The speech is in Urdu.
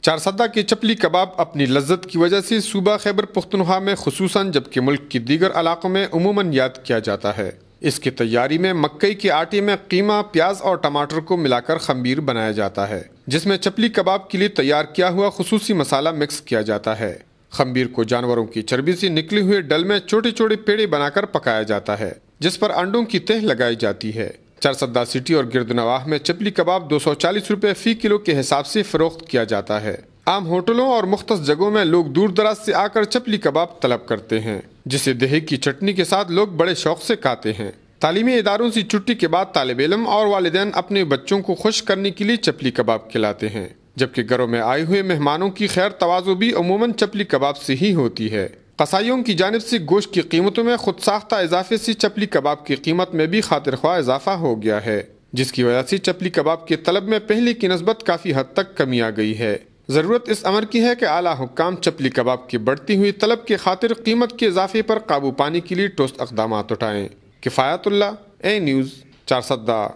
چارسدہ کے چپلی کباب اپنی لذت کی وجہ سے صوبہ خیبر پختونخوا میں خصوصاً جبکہ ملک کے دیگر علاقوں میں عموماً یاد کیا جاتا ہے۔ اس کی تیاری میں مکئی کے آٹے میں قیمہ، پیاز اور ٹماٹر کو ملا کر خمیر بنایا جاتا ہے، جس میں چپلی کباب کے لیے تیار کیا ہوا خصوصی مسالہ مکس کیا جاتا ہے۔ خمیر کو جانوروں کی چربی سے نکلے ہوئے ڈل میں چھوٹے چھوٹے پیڑے بنا کر پکایا جاتا ہے، جس پر انڈوں کی تہ لگائی جاتی ہے۔ چارسدہ سٹی اور گرد نواح میں چپلی کباب 240 روپے فی کلو کے حساب سے فروخت کیا جاتا ہے۔ عام ہوٹلوں اور مختص جگہوں میں لوگ دور دراز سے آ کر چپلی کباب طلب کرتے ہیں، جسے دہی کی چٹنی کے ساتھ لوگ بڑے شوق سے کھاتے ہیں۔ تعلیمی اداروں سے چھٹی کے بعد طالب علم اور والدین اپنے بچوں کو خوش کرنے کے لیے چپلی کباب کھلاتے ہیں، جبکہ گھروں میں آئے ہوئے مہمانوں کی خیر توازو بھی عموماً چپلی کباب سے ہی ہوتی ہے۔ قصائیوں کی جانب سے گوشت کی قیمتوں میں خود ساختہ اضافے سے چپلی کباب کی قیمت میں بھی خاطر خواہ اضافہ ہو گیا ہے، جس کی وجہ سے چپلی کباب کے طلب میں پہلے کی نسبت کافی حد تک کمی آ گئی ہے۔ ضرورت اس امر کی ہے کہ اعلیٰ حکام چپلی کباب کی بڑھتی ہوئی طلب کے خاطر قیمت کے اضافے پر قابو پانے کے لیے ٹھوس اقدامات اٹھائیں۔ کفایت اللہ، اے نیوز، چارسدہ۔